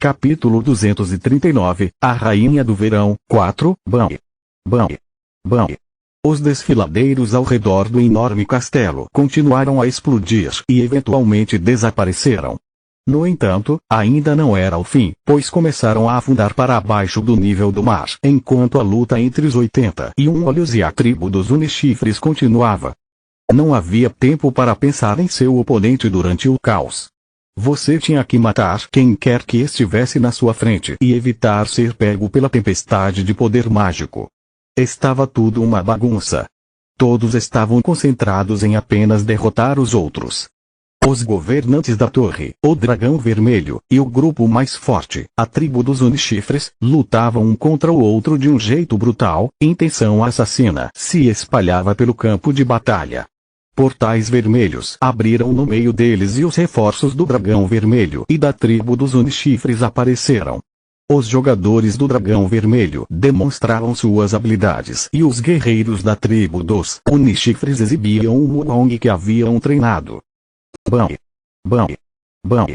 Capítulo 239, A Rainha do Verão, 4, Bam. Bam. Bam. Os desfiladeiros ao redor do enorme castelo continuaram a explodir e eventualmente desapareceram. No entanto, ainda não era o fim, pois começaram a afundar para abaixo do nível do mar, enquanto a luta entre os 81 olhos e a tribo dos Unichifres continuava. Não havia tempo para pensar em seu oponente durante o caos. Você tinha que matar quem quer que estivesse na sua frente e evitar ser pego pela tempestade de poder mágico. Estava tudo uma bagunça. Todos estavam concentrados em apenas derrotar os outros. Os governantes da torre, o dragão vermelho, e o grupo mais forte, a tribo dos Unichifres, lutavam um contra o outro de um jeito brutal. Intenção assassina se espalhava pelo campo de batalha. Portais vermelhos abriram no meio deles e os reforços do dragão vermelho e da tribo dos Unichifres apareceram. Os jogadores do dragão vermelho demonstraram suas habilidades e os guerreiros da tribo dos Unichifres exibiam o Wukong que haviam treinado. Bam! Bam! Bam!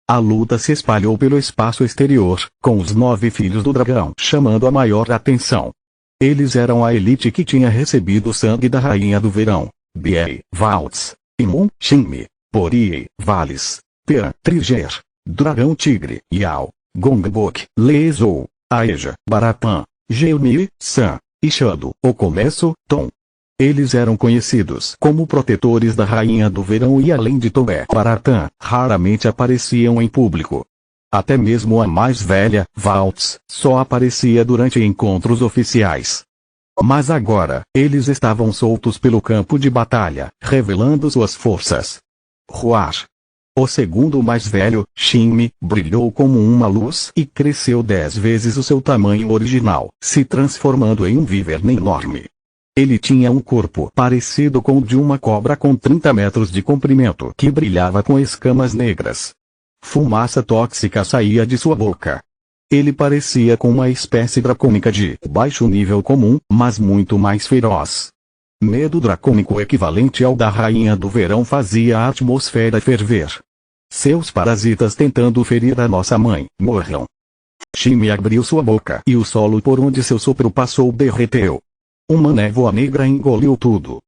A luta se espalhou pelo espaço exterior, com os 9 filhos do dragão chamando a maior atenção. Eles eram a elite que tinha recebido o sangue da Rainha do Verão. Biei, Valtz, Imun, Shinmi, Porie, Valis, Pean, Triger, Dragão Tigre, Yao, Gongbok, Lezou, Aeja, Baratan, Geumi, San, e Shado, o Começo, Tom. Eles eram conhecidos como protetores da Rainha do Verão e além de Tomé Baratan, raramente apareciam em público. Até mesmo a mais velha, Valtz, só aparecia durante encontros oficiais. Mas agora, eles estavam soltos pelo campo de batalha, revelando suas forças. Ruar. O segundo mais velho, Shinmi, brilhou como uma luz e cresceu 10 vezes o seu tamanho original, se transformando em um wyvern enorme. Ele tinha um corpo parecido com o de uma cobra com 30 metros de comprimento que brilhava com escamas negras. Fumaça tóxica saía de sua boca. Ele parecia com uma espécie dracônica de baixo nível comum, mas muito mais feroz. Medo dracônico equivalente ao da Rainha do Verão fazia a atmosfera ferver. Seus parasitas tentando ferir a nossa mãe, morram. Shinmi abriu sua boca e o solo por onde seu sopro passou derreteu. Uma névoa negra engoliu tudo.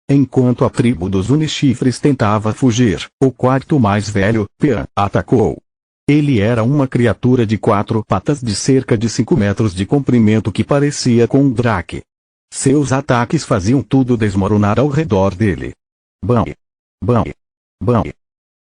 Enquanto a tribo dos Unichifres tentava fugir, o quarto mais velho, Pean, atacou. Ele era uma criatura de 4 patas de cerca de 5 metros de comprimento que parecia com um drake. Seus ataques faziam tudo desmoronar ao redor dele. Bam! Bam! Bam!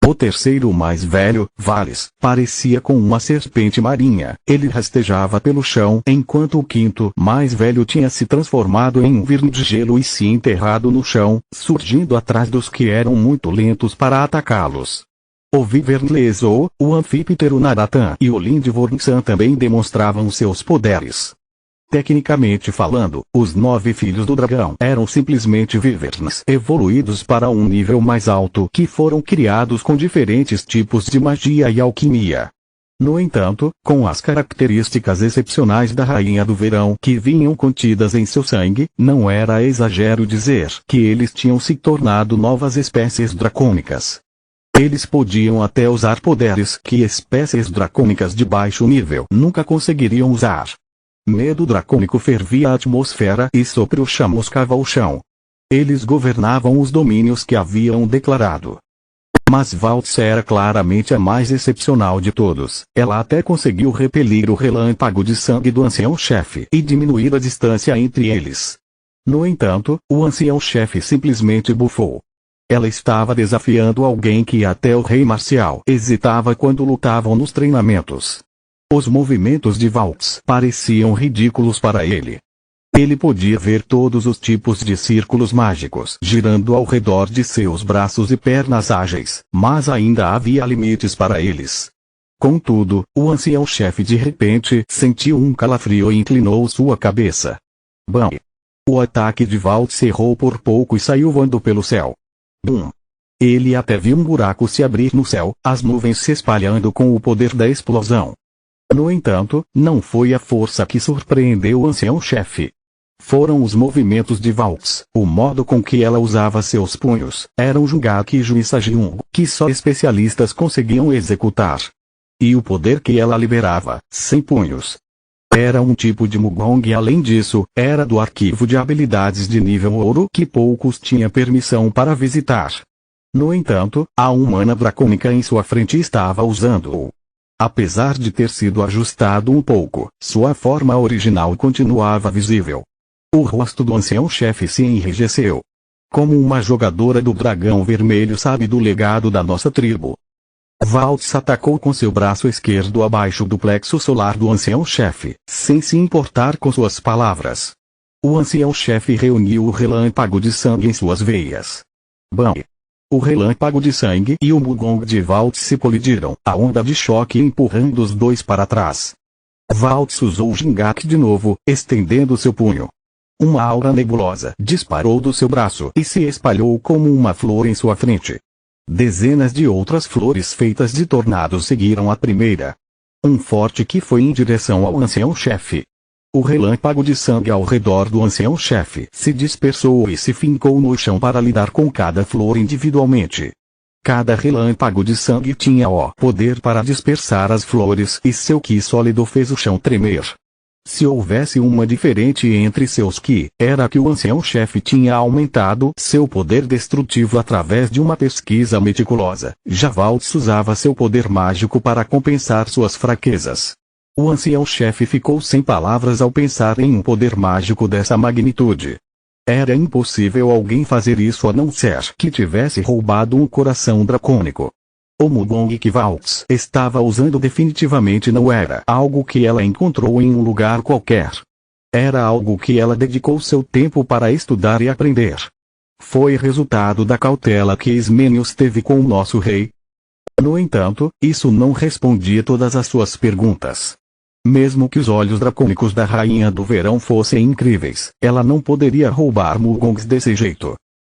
O terceiro mais velho, Valis, parecia com uma serpente marinha. Ele rastejava pelo chão, enquanto o quinto mais velho tinha se transformado em um wyvern de gelo e se enterrado no chão, surgindo atrás dos que eram muito lentos para atacá-los. O Wyvern Lezou, o Anfíptero Naratan e o Lindvormsan também demonstravam seus poderes. Tecnicamente falando, os 9 filhos do dragão eram simplesmente Wyverns evoluídos para um nível mais alto que foram criados com diferentes tipos de magia e alquimia. No entanto, com as características excepcionais da Rainha do Verão que vinham contidas em seu sangue, não era exagero dizer que eles tinham se tornado novas espécies dracônicas. Eles podiam até usar poderes que espécies dracônicas de baixo nível nunca conseguiriam usar. Medo dracônico fervia a atmosfera e sopro chamuscava o chão. Eles governavam os domínios que haviam declarado. Mas Valtz era claramente a mais excepcional de todos. Ela até conseguiu repelir o relâmpago de sangue do ancião-chefe e diminuir a distância entre eles. No entanto, o ancião-chefe simplesmente bufou. Ela estava desafiando alguém que até o rei marcial hesitava quando lutavam nos treinamentos. Os movimentos de Valtz pareciam ridículos para ele. Ele podia ver todos os tipos de círculos mágicos girando ao redor de seus braços e pernas ágeis, mas ainda havia limites para eles. Contudo, o ancião-chefe de repente sentiu um calafrio e inclinou sua cabeça. Bam! O ataque de Valtz errou por pouco e saiu voando pelo céu. Bum! Ele até viu um buraco se abrir no céu, as nuvens se espalhando com o poder da explosão. No entanto, não foi a força que surpreendeu o ancião-chefe. Foram os movimentos de Valtz, o modo com que ela usava seus punhos, era um Jungaki Juisajiung, que só especialistas conseguiam executar. e o poder que ela liberava, 100 punhos. Era um tipo de Mugong e além disso, era do arquivo de habilidades de nível ouro que poucos tinham permissão para visitar. No entanto, a humana dracônica em sua frente estava usando-o. Apesar de ter sido ajustado um pouco, sua forma original continuava visível. O rosto do ancião-chefe se enrijeceu. Como uma jogadora do dragão vermelho sabe do legado da nossa tribo. Valtz atacou com seu braço esquerdo abaixo do plexo solar do ancião-chefe, sem se importar com suas palavras. O ancião-chefe reuniu o relâmpago de sangue em suas veias. Bam! O relâmpago de sangue e o Mugong de Valtz se colidiram, a onda de choque empurrando os dois para trás. Valtz usou o Jingak de novo, estendendo seu punho. Uma aura nebulosa disparou do seu braço e se espalhou como uma flor em sua frente. Dezenas de outras flores feitas de tornados seguiram a primeira. Um forte que foi em direção ao ancião-chefe. O relâmpago de sangue ao redor do ancião-chefe se dispersou e se fincou no chão para lidar com cada flor individualmente. Cada relâmpago de sangue tinha o poder para dispersar as flores e seu ki sólido fez o chão tremer. Se houvesse uma diferença entre seus ki, era que o ancião-chefe tinha aumentado seu poder destrutivo através de uma pesquisa meticulosa. Já Valtz usava seu poder mágico para compensar suas fraquezas. O ancião-chefe ficou sem palavras ao pensar em um poder mágico dessa magnitude. Era impossível alguém fazer isso a não ser que tivesse roubado um coração dracônico. O Mugong que Valtz estava usando definitivamente não era algo que ela encontrou em um lugar qualquer. Era algo que ela dedicou seu tempo para estudar e aprender. Foi resultado da cautela que Ismênios teve com o nosso rei. No entanto, isso não respondia todas as suas perguntas. Mesmo que os olhos dracônicos da Rainha do Verão fossem incríveis, ela não poderia roubar Mugongs desse jeito.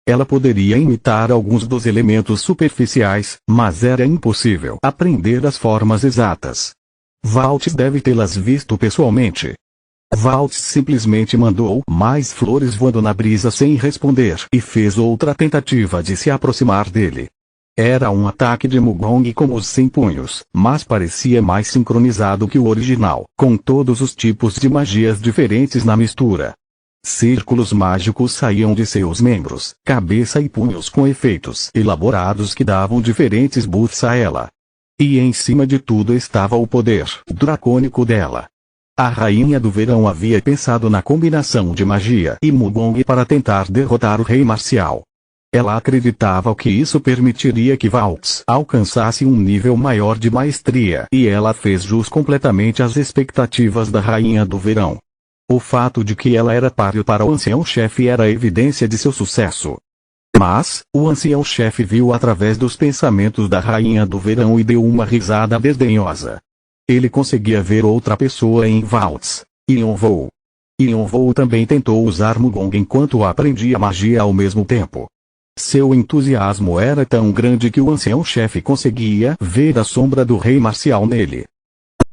Ela poderia imitar alguns dos elementos superficiais, mas era impossível aprender as formas exatas. Valtz deve tê-las visto pessoalmente. Valtz simplesmente mandou mais flores voando na brisa sem responder e fez outra tentativa de se aproximar dele. Era um ataque de Mugong como os 100 punhos, mas parecia mais sincronizado que o original, com todos os tipos de magias diferentes na mistura. Círculos mágicos saíam de seus membros, cabeça e punhos com efeitos elaborados que davam diferentes buffs a ela. E em cima de tudo estava o poder dracônico dela. A Rainha do Verão havia pensado na combinação de magia e Mugong para tentar derrotar o Rei Marcial. Ela acreditava que isso permitiria que Valtz alcançasse um nível maior de maestria e ela fez jus completamente às expectativas da Rainha do Verão. O fato de que ela era páreo para o ancião-chefe era evidência de seu sucesso. Mas, o ancião-chefe viu através dos pensamentos da Rainha do Verão e deu uma risada desdenhosa. Ele conseguia ver outra pessoa em Valtz. Yonvou. Yonvou também tentou usar Mugong enquanto aprendia magia ao mesmo tempo. Seu entusiasmo era tão grande que o ancião-chefe conseguia ver a sombra do rei marcial nele.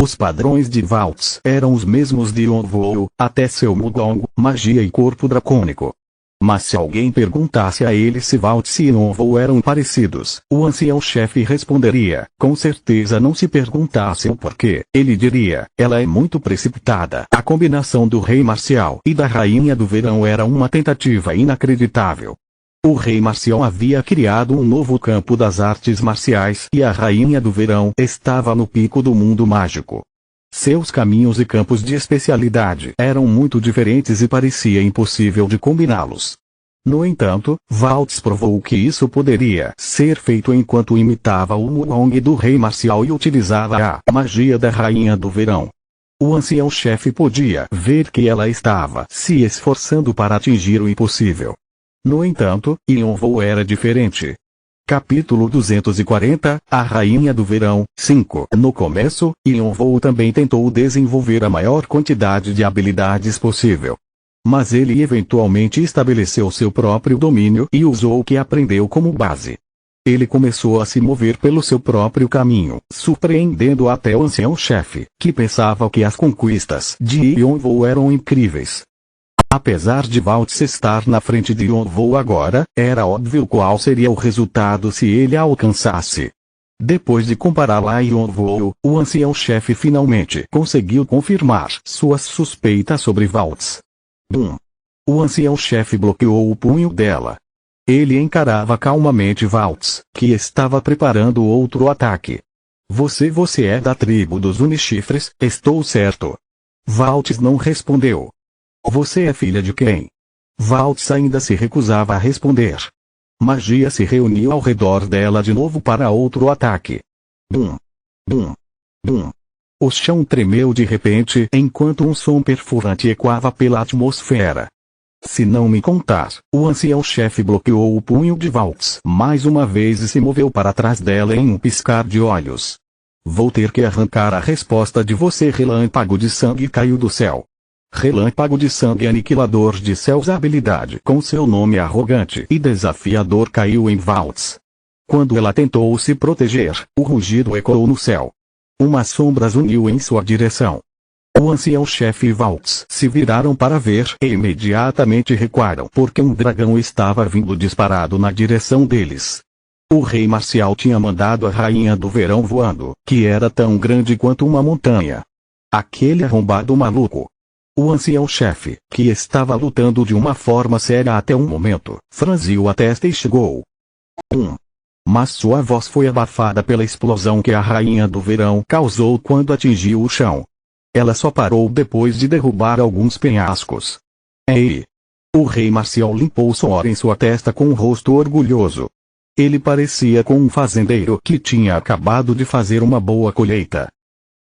Os padrões de Valtz eram os mesmos de Yonvou, até seu Mugong, magia e corpo dracônico. Mas se alguém perguntasse a ele se Valtz e Yonvou eram parecidos, o ancião-chefe responderia, com certeza não se perguntasse o porquê, ele diria, ela é muito precipitada. A combinação do rei marcial e da rainha do verão era uma tentativa inacreditável. O rei marcial havia criado um novo campo das artes marciais e a rainha do verão estava no pico do mundo mágico. Seus caminhos e campos de especialidade eram muito diferentes e parecia impossível de combiná-los. No entanto, Valtz provou que isso poderia ser feito enquanto imitava o Mugong do rei marcial e utilizava a magia da rainha do verão. O ancião-chefe podia ver que ela estava se esforçando para atingir o impossível. No entanto, Yonvou era diferente. Capítulo 240, A Rainha do Verão, 5. No começo, Yonvou também tentou desenvolver a maior quantidade de habilidades possível. Mas ele eventualmente estabeleceu seu próprio domínio e usou o que aprendeu como base. Ele começou a se mover pelo seu próprio caminho, surpreendendo até o ancião-chefe, que pensava que as conquistas de Yonvou eram incríveis. Apesar de Valtz estar na frente de Yonvou agora, era óbvio qual seria o resultado se ele a alcançasse. Depois de comparar Lion voo, o ancião-chefe finalmente conseguiu confirmar suas suspeitas sobre Waltz. Bum! O ancião-chefe bloqueou o punho dela. Ele encarava calmamente Waltz, que estava preparando outro ataque. Você é da tribo dos Unichifres, estou certo? Waltz não respondeu. Você é filha de quem? Waltz ainda se recusava a responder. Magia se reuniu ao redor dela de novo para outro ataque. Bum! Bum! Bum! O chão tremeu de repente enquanto um som perfurante ecoava pela atmosfera. Se não me contar, o ancião-chefe bloqueou o punho de Waltz mais uma vez e se moveu para trás dela em um piscar de olhos. Vou ter que arrancar a resposta de você. Relâmpago de sangue caiu do céu. Relâmpago de sangue aniquilador de céus. A habilidade com seu nome arrogante e desafiador caiu em Waltz. Quando ela tentou se proteger, o rugido ecoou no céu. Uma sombra zuniu em sua direção. O ancião-chefe e Waltz se viraram para ver e imediatamente recuaram porque um dragão estava vindo disparado na direção deles. O rei marcial tinha mandado a rainha do verão voando, que era tão grande quanto uma montanha. Aquele arrombado maluco. O ancião-chefe, que estava lutando de uma forma séria até um momento, franziu a testa e chegou. Mas sua voz foi abafada pela explosão que a rainha do verão causou quando atingiu o chão. Ela só parou depois de derrubar alguns penhascos. Ei! O rei marcial limpou o suor em sua testa com um rosto orgulhoso. Ele parecia com um fazendeiro que tinha acabado de fazer uma boa colheita.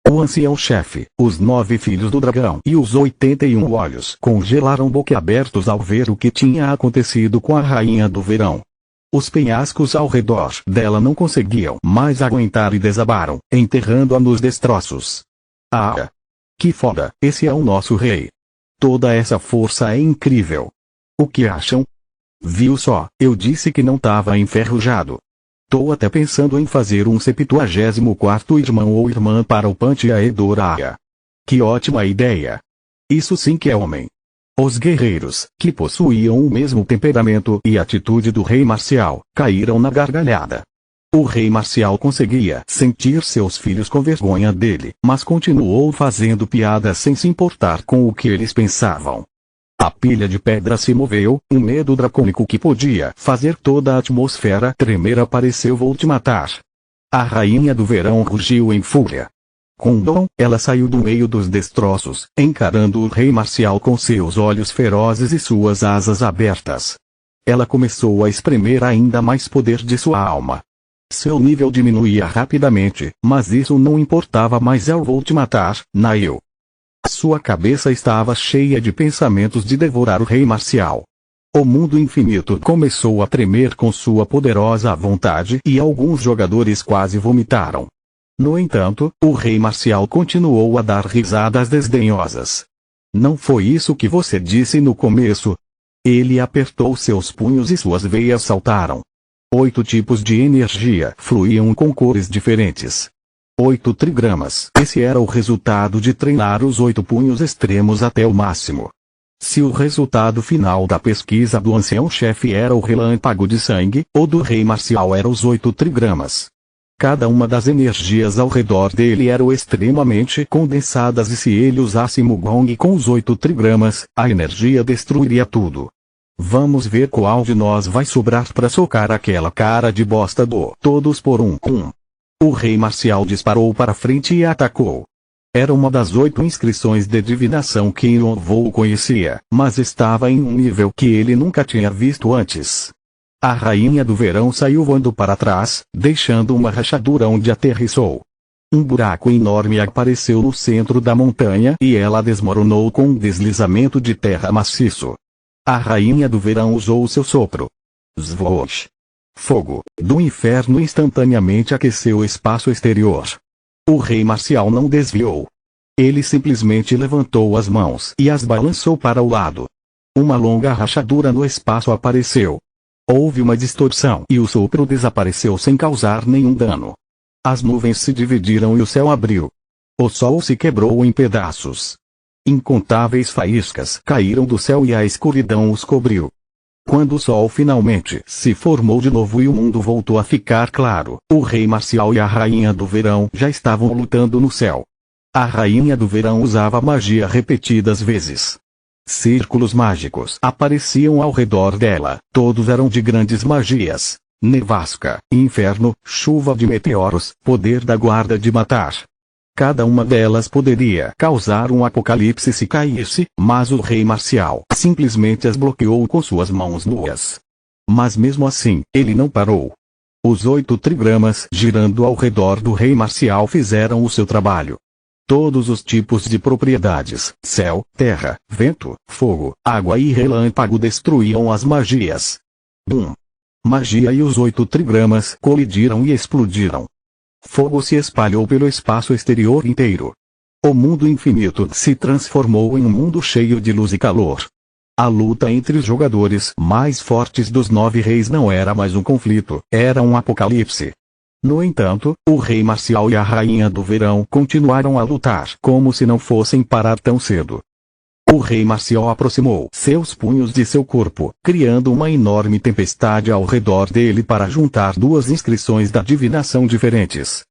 O ancião-chefe, os 9 filhos do dragão e os 81 olhos congelaram boquiabertos ao ver o que tinha acontecido com a rainha do verão. Os penhascos ao redor dela não conseguiam mais aguentar e desabaram, enterrando-a nos destroços. Ah! Que foda, esse é o nosso rei. Toda essa força é incrível. O que acham? Viu só, eu disse que não tava enferrujado. Tô até pensando em fazer um 74º irmão ou irmã para o Pantheon. Que ótima ideia. Isso sim que é homem. Os guerreiros, que possuíam o mesmo temperamento e atitude do rei marcial, caíram na gargalhada. O rei marcial conseguia sentir seus filhos com vergonha dele, mas continuou fazendo piadas sem se importar com o que eles pensavam. A pilha de pedra se moveu, um medo dracônico que podia fazer toda a atmosfera tremer apareceu. Vou te matar. A rainha do verão rugiu em fúria. Com um dom, ela saiu do meio dos destroços, encarando o rei marcial com seus olhos ferozes e suas asas abertas. Ela começou a espremer ainda mais poder de sua alma. Seu nível diminuía rapidamente, mas isso não importava mais. Eu vou te matar, Nail. Sua cabeça estava cheia de pensamentos de devorar o rei marcial. O mundo infinito começou a tremer com sua poderosa vontade e alguns jogadores quase vomitaram. No entanto, o rei marcial continuou a dar risadas desdenhosas. Não foi isso que você disse no começo? Ele apertou seus punhos e suas veias saltaram. 8 tipos de energia fluíam com cores diferentes. 8 trigramas. Esse era o resultado de treinar os 8 punhos extremos até o máximo. Se o resultado final da pesquisa do ancião-chefe era o relâmpago de sangue, o do rei marcial era os 8 trigramas. Cada uma das energias ao redor dele eram extremamente condensadas e se ele usasse Mugong com os 8 trigramas, a energia destruiria tudo. Vamos ver qual de nós vai sobrar para socar aquela cara de bosta do todos por um. O rei marcial disparou para frente e atacou. Era uma das 8 inscrições de divinação que Yonvou conhecia, mas estava em um nível que ele nunca tinha visto antes. A rainha do verão saiu voando para trás, deixando uma rachadura onde aterrissou. Um buraco enorme apareceu no centro da montanha e ela desmoronou com um deslizamento de terra maciço. A rainha do verão usou seu sopro. Svoosh! Fogo do inferno instantaneamente aqueceu o espaço exterior. O rei marcial não desviou. Ele simplesmente levantou as mãos e as balançou para o lado. Uma longa rachadura no espaço apareceu. Houve uma distorção e o sopro desapareceu sem causar nenhum dano. As nuvens se dividiram e o céu abriu. O sol se quebrou em pedaços. Incontáveis faíscas caíram do céu e a escuridão os cobriu. Quando o sol finalmente se formou de novo e o mundo voltou a ficar claro, o rei Marcial e a rainha do verão já estavam lutando no céu. A rainha do verão usava magia repetidas vezes. Círculos mágicos apareciam ao redor dela, todos eram de grandes magias: nevasca, inferno, chuva de meteoros, poder da guarda de matar. Cada uma delas poderia causar um apocalipse se caísse, mas o rei Marcial simplesmente as bloqueou com suas mãos nuas. Mas mesmo assim, ele não parou. Os 8 trigramas girando ao redor do rei Marcial fizeram o seu trabalho. Todos os tipos de propriedades, céu, terra, vento, fogo, água e relâmpago destruíam as magias. Bum! Magia e os 8 trigramas colidiram e explodiram. Fogo se espalhou pelo espaço exterior inteiro. O mundo infinito se transformou em um mundo cheio de luz e calor. A luta entre os jogadores mais fortes dos 9 reis não era mais um conflito, era um apocalipse. No entanto, o rei Marcial e a rainha do verão continuaram a lutar como se não fossem parar tão cedo. O rei Marcial aproximou seus punhos de seu corpo, criando uma enorme tempestade ao redor dele para juntar 2 inscrições da divinação diferentes.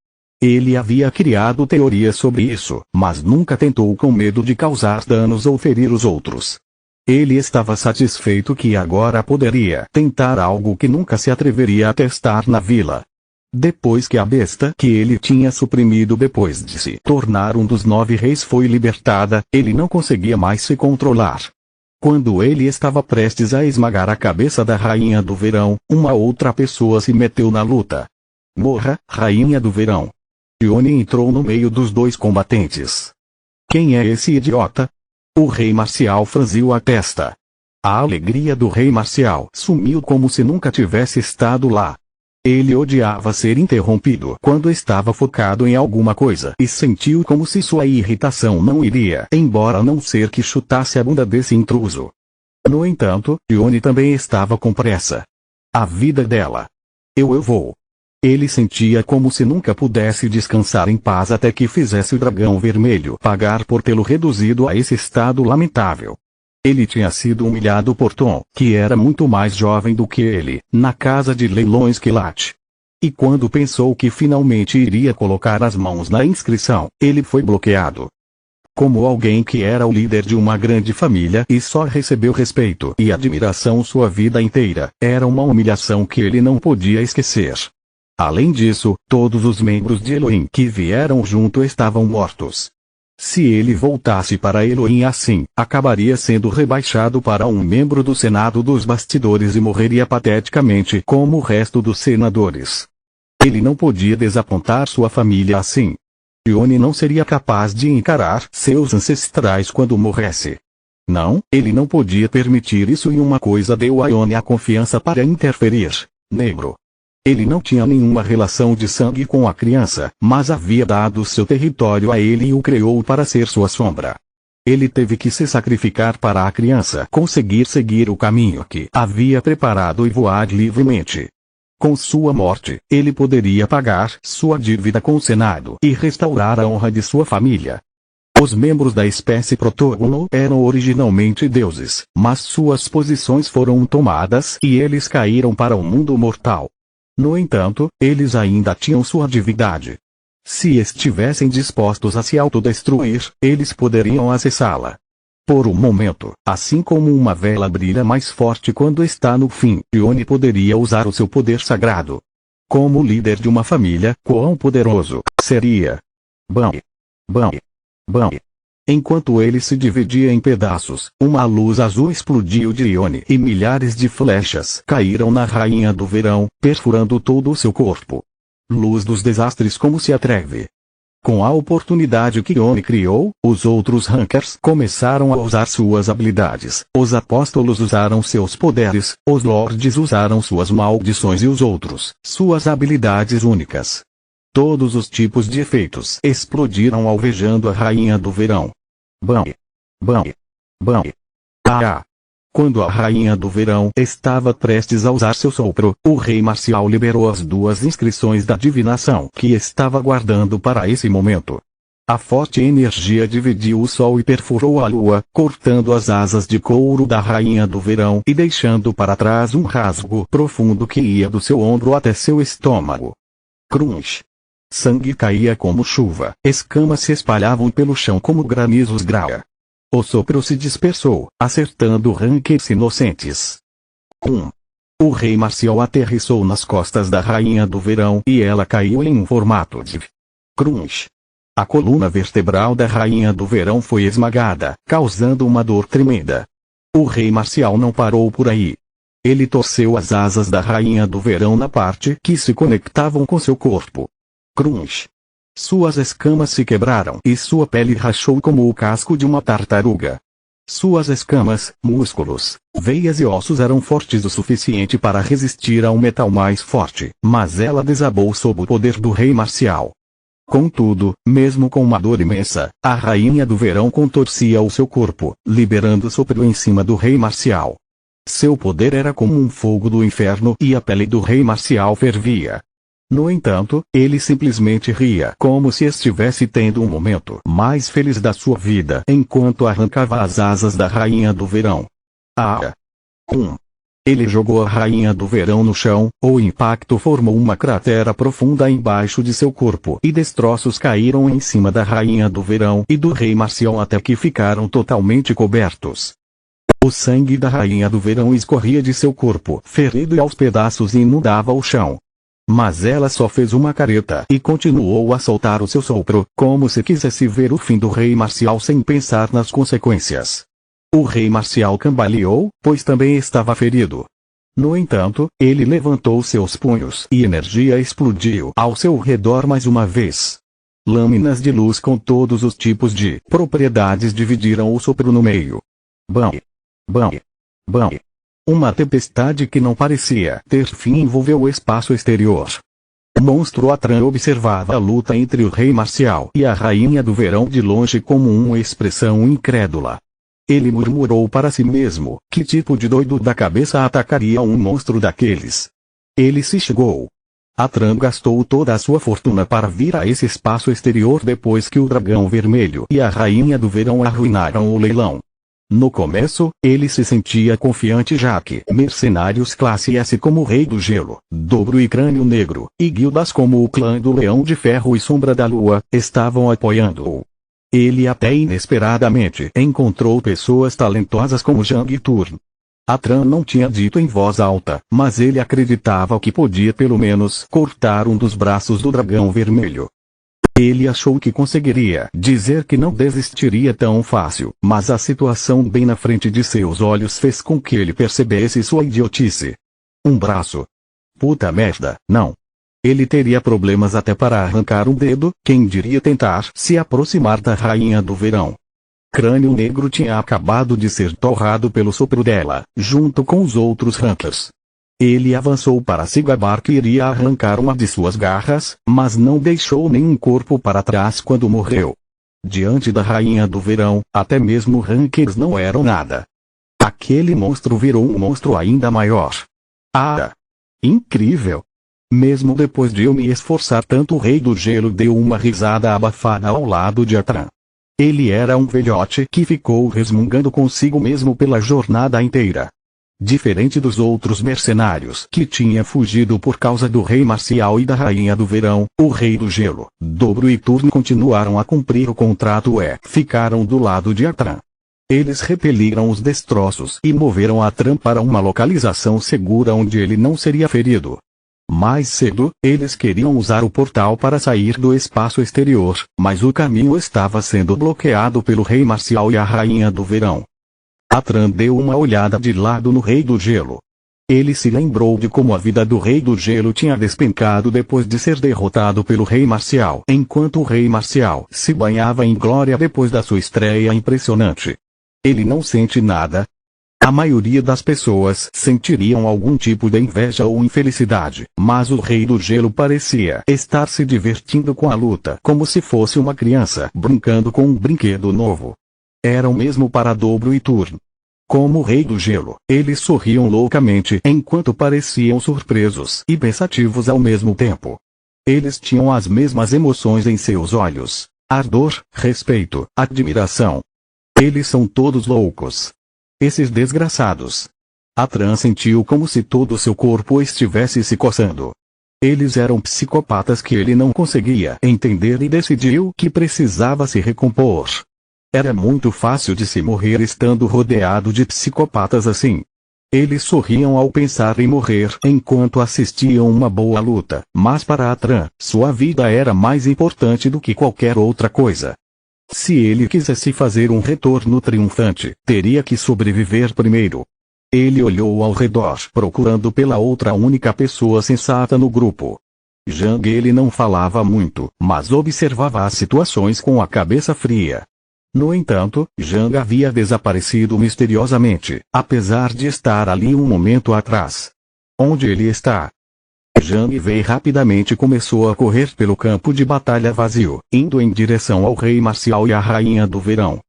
Ele havia criado teorias sobre isso, mas nunca tentou com medo de causar danos ou ferir os outros. Ele estava satisfeito que agora poderia tentar algo que nunca se atreveria a testar na vila. Depois que a besta que ele tinha suprimido depois de se tornar um dos 9 reis foi libertada, ele não conseguia mais se controlar. Quando ele estava prestes a esmagar a cabeça da rainha do verão, uma outra pessoa se meteu na luta. Morra, rainha do verão. Yone entrou no meio dos 2 combatentes. Quem é esse idiota? O rei Marcial franziu a testa. A alegria do rei Marcial sumiu como se nunca tivesse estado lá. Ele odiava ser interrompido quando estava focado em alguma coisa e sentiu como se sua irritação não iria embora a não ser que chutasse a bunda desse intruso. No entanto, Yone também estava com pressa. A vida dela. Eu vou. Ele sentia como se nunca pudesse descansar em paz até que fizesse o dragão vermelho pagar por tê-lo reduzido a esse estado lamentável. Ele tinha sido humilhado por Tom, que era muito mais jovem do que ele, na casa de leilões Quilat. E quando pensou que finalmente iria colocar as mãos na inscrição, ele foi bloqueado. Como alguém que era o líder de uma grande família e só recebeu respeito e admiração sua vida inteira, era uma humilhação que ele não podia esquecer. Além disso, todos os membros de Elohim que vieram junto estavam mortos. Se ele voltasse para Elohim assim, acabaria sendo rebaixado para um membro do Senado dos Bastidores e morreria pateticamente como o resto dos senadores. Ele não podia desapontar sua família assim. Yone não seria capaz de encarar seus ancestrais quando morresse. Não, ele não podia permitir isso e uma coisa deu a Yone a confiança para interferir: negro. Ele não tinha nenhuma relação de sangue com a criança, mas havia dado seu território a ele e o criou para ser sua sombra. Ele teve que se sacrificar para a criança conseguir seguir o caminho que havia preparado e voar livremente. Com sua morte, ele poderia pagar sua dívida com o Senado e restaurar a honra de sua família. Os membros da espécie protógono eram originalmente deuses, mas suas posições foram tomadas e eles caíram para o mundo mortal. No entanto, eles ainda tinham sua divindade. Se estivessem dispostos a se autodestruir, eles poderiam acessá-la. Por um momento, assim como uma vela brilha mais forte quando está no fim, Yone poderia usar o seu poder sagrado. Como líder de uma família, quão poderoso seria? Bam! Bam! Bam! Enquanto ele se dividia em pedaços, uma luz azul explodiu de Yone e milhares de flechas caíram na rainha do verão, perfurando todo o seu corpo. Luz dos desastres, como se atreve. Com a oportunidade que Yone criou, os outros Rankers começaram a usar suas habilidades, os apóstolos usaram seus poderes, os lords usaram suas maldições e os outros, suas habilidades únicas. Todos os tipos de efeitos explodiram alvejando a rainha do verão. Bam! Bam! Bam! Ah! Quando a rainha do verão estava prestes a usar seu sopro, o rei Marcial liberou as 2 inscrições da divinação que estava guardando para esse momento. A forte energia dividiu o sol e perfurou a lua, cortando as asas de couro da rainha do verão e deixando para trás um rasgo profundo que ia do seu ombro até seu estômago. Crunch! Sangue caía como chuva, escamas se espalhavam pelo chão como granizos graia. O sopro se dispersou, acertando rankers inocentes. O rei Marcial aterrissou nas costas da rainha do verão e ela caiu em um formato de crunch. A coluna vertebral da rainha do verão foi esmagada, causando uma dor tremenda. O rei Marcial não parou por aí. Ele torceu as asas da rainha do verão na parte que se conectavam com seu corpo. Crunch! Suas escamas se quebraram e sua pele rachou como o casco de uma tartaruga. Suas escamas, músculos, veias e ossos eram fortes o suficiente para resistir a um metal mais forte, mas ela desabou sob o poder do rei Marcial. Contudo, mesmo com uma dor imensa, a rainha do verão contorcia o seu corpo, liberando sopro em cima do rei Marcial. Seu poder era como um fogo do inferno e a pele do rei Marcial fervia. No entanto, ele simplesmente ria como se estivesse tendo um momento mais feliz da sua vida enquanto arrancava as asas da rainha do verão. Ele jogou a rainha do verão no chão, o impacto formou uma cratera profunda embaixo de seu corpo e destroços caíram em cima da rainha do verão e do rei Marcial até que ficaram totalmente cobertos. O sangue da rainha do verão escorria de seu corpo ferido e aos pedaços inundava o chão. Mas ela só fez uma careta e continuou a soltar o seu sopro, como se quisesse ver o fim do rei Marcial sem pensar nas consequências. O rei Marcial cambaleou, pois também estava ferido. No entanto, ele levantou seus punhos e energia explodiu ao seu redor mais uma vez. Lâminas de luz com todos os tipos de propriedades dividiram o sopro no meio. Bam! Bam! Bam! Uma tempestade que não parecia ter fim envolveu o espaço exterior. O monstro Atran observava a luta entre o rei Marcial e a rainha do verão de longe como uma expressão incrédula. Ele murmurou para si mesmo, que tipo de doido da cabeça atacaria um monstro daqueles? Ele se chegou. Atran gastou toda a sua fortuna para vir a esse espaço exterior depois que o dragão vermelho e a rainha do verão arruinaram o leilão. No começo, ele se sentia confiante já que mercenários classe S como o Rei do Gelo, Dobro e Crânio Negro, e guildas como o Clã do Leão de Ferro e Sombra da Lua, estavam apoiando-o. Ele até inesperadamente encontrou pessoas talentosas como Jang Turn. Atran não tinha dito em voz alta, mas ele acreditava que podia pelo menos cortar um dos braços do dragão vermelho. Ele achou que conseguiria dizer que não desistiria tão fácil, mas a situação bem na frente de seus olhos fez com que ele percebesse sua idiotice. Um braço. Puta merda, não. Ele teria problemas até para arrancar um dedo, quem diria tentar se aproximar da rainha do verão. Crânio Negro tinha acabado de ser torrado pelo sopro dela, junto com os outros rankers. Ele avançou para se gabar que iria arrancar uma de suas garras, mas não deixou nenhum corpo para trás quando morreu. Diante da rainha do verão, até mesmo rankers não eram nada. Aquele monstro virou um monstro ainda maior. Ah! Incrível! Mesmo depois de eu me esforçar tanto, o Rei do Gelo deu uma risada abafada ao lado de Atran. Ele era um velhote que ficou resmungando consigo mesmo pela jornada inteira. Diferente dos outros mercenários que tinha fugido por causa do rei Marcial e da rainha do verão, o Rei do Gelo, Dobro e Turno continuaram a cumprir o contrato e ficaram do lado de Atran. Eles repeliram os destroços e moveram Atran para uma localização segura onde ele não seria ferido. Mais cedo, eles queriam usar o portal para sair do espaço exterior, mas o caminho estava sendo bloqueado pelo rei Marcial e a rainha do verão. Atran deu uma olhada de lado no Rei do Gelo. Ele se lembrou de como a vida do Rei do Gelo tinha despencado depois de ser derrotado pelo Rei Marcial, enquanto o Rei Marcial se banhava em glória depois da sua estreia impressionante. Ele não sente nada. A maioria das pessoas sentiriam algum tipo de inveja ou infelicidade, mas o Rei do Gelo parecia estar se divertindo com a luta como se fosse uma criança brincando com um brinquedo novo. Era o mesmo para Dobro e Turno. Como o Rei do Gelo, eles sorriam loucamente enquanto pareciam surpresos e pensativos ao mesmo tempo. Eles tinham as mesmas emoções em seus olhos. Ardor, respeito, admiração. Eles são todos loucos. Esses desgraçados. Atran sentiu como se todo seu corpo estivesse se coçando. Eles eram psicopatas que ele não conseguia entender e decidiu que precisava se recompor. Era muito fácil de se morrer estando rodeado de psicopatas assim. Eles sorriam ao pensar em morrer enquanto assistiam uma boa luta, mas para Atran, sua vida era mais importante do que qualquer outra coisa. Se ele quisesse fazer um retorno triunfante, teria que sobreviver primeiro. Ele olhou ao redor procurando pela outra única pessoa sensata no grupo. Jang ele não falava muito, mas observava as situações com a cabeça fria. No entanto, Jang havia desaparecido misteriosamente, apesar de estar ali um momento atrás. Onde ele está? Jang Wei rapidamente começou a correr pelo campo de batalha vazio, indo em direção ao rei marcial e à rainha do verão.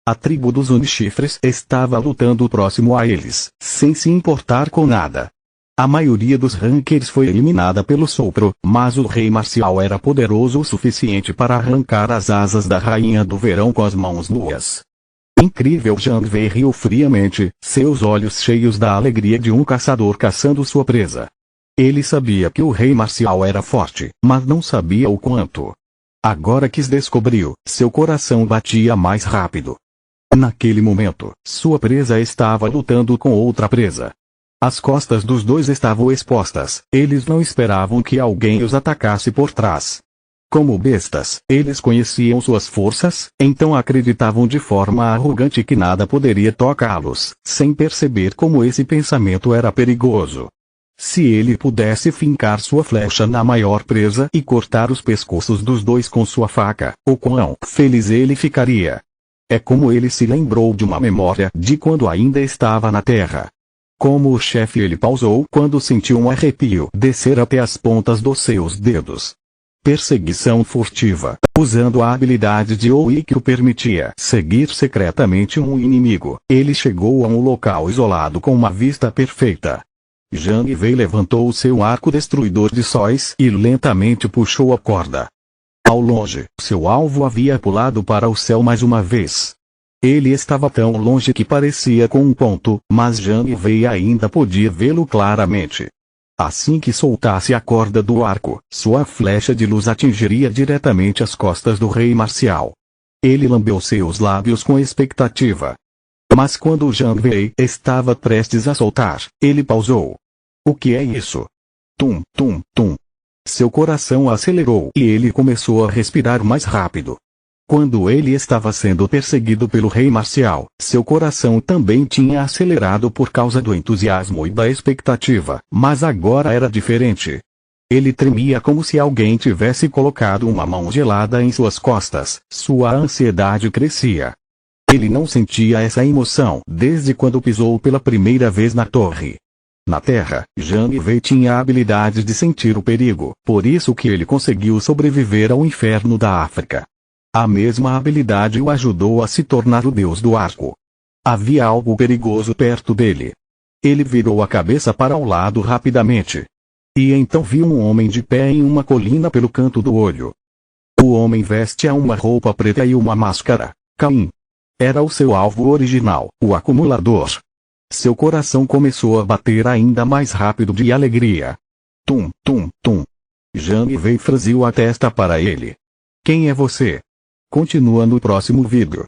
A tribo dos Unchifres estava lutando próximo a eles, sem se importar com nada. A maioria dos Rankers foi eliminada pelo sopro, mas o rei marcial era poderoso o suficiente para arrancar as asas da rainha do verão com as mãos nuas. Incrível! Jang Wei riu friamente, seus olhos cheios da alegria de um caçador caçando sua presa. Ele sabia que o rei marcial era forte, mas não sabia o quanto. Agora que descobriu, seu coração batia mais rápido. Naquele momento, sua presa estava lutando com outra presa. As costas dos dois estavam expostas, eles não esperavam que alguém os atacasse por trás. Como bestas, eles conheciam suas forças, então acreditavam de forma arrogante que nada poderia tocá-los, sem perceber como esse pensamento era perigoso. Se ele pudesse fincar sua flecha na maior presa e cortar os pescoços dos dois com sua faca, o quão feliz ele ficaria. É como ele se lembrou de uma memória de quando ainda estava na terra. Como o chefe ele pausou quando sentiu um arrepio descer até as pontas dos seus dedos. Perseguição furtiva, usando a habilidade de Oi que o permitia seguir secretamente um inimigo, ele chegou a um local isolado com uma vista perfeita. Jang Wei levantou seu arco destruidor de sóis e lentamente puxou a corda. Ao longe, seu alvo havia pulado para o céu mais uma vez. Ele estava tão longe que parecia com um ponto, mas Jang Wei ainda podia vê-lo claramente. Assim que soltasse a corda do arco, sua flecha de luz atingiria diretamente as costas do rei marcial. Ele lambeu seus lábios com expectativa. Mas quando Jang Wei estava prestes a soltar, ele pausou. O que é isso? Tum, tum, tum. Seu coração acelerou e ele começou a respirar mais rápido. Quando ele estava sendo perseguido pelo rei marcial, seu coração também tinha acelerado por causa do entusiasmo e da expectativa, mas agora era diferente. Ele tremia como se alguém tivesse colocado uma mão gelada em suas costas, sua ansiedade crescia. Ele não sentia essa emoção desde quando pisou pela primeira vez na torre. Na Terra, Jang Wei tinha a habilidade de sentir o perigo, por isso que ele conseguiu sobreviver ao inferno da África. A mesma habilidade o ajudou a se tornar o deus do arco. Havia algo perigoso perto dele. Ele virou a cabeça para o lado rapidamente. E então viu um homem de pé em uma colina pelo canto do olho. O homem vestia uma roupa preta e uma máscara. Caim. Era o seu alvo original, o acumulador. Seu coração começou a bater ainda mais rápido de alegria. Tum, tum, tum. Jang Wei franziu a testa para ele. Quem é você? Continua no próximo vídeo.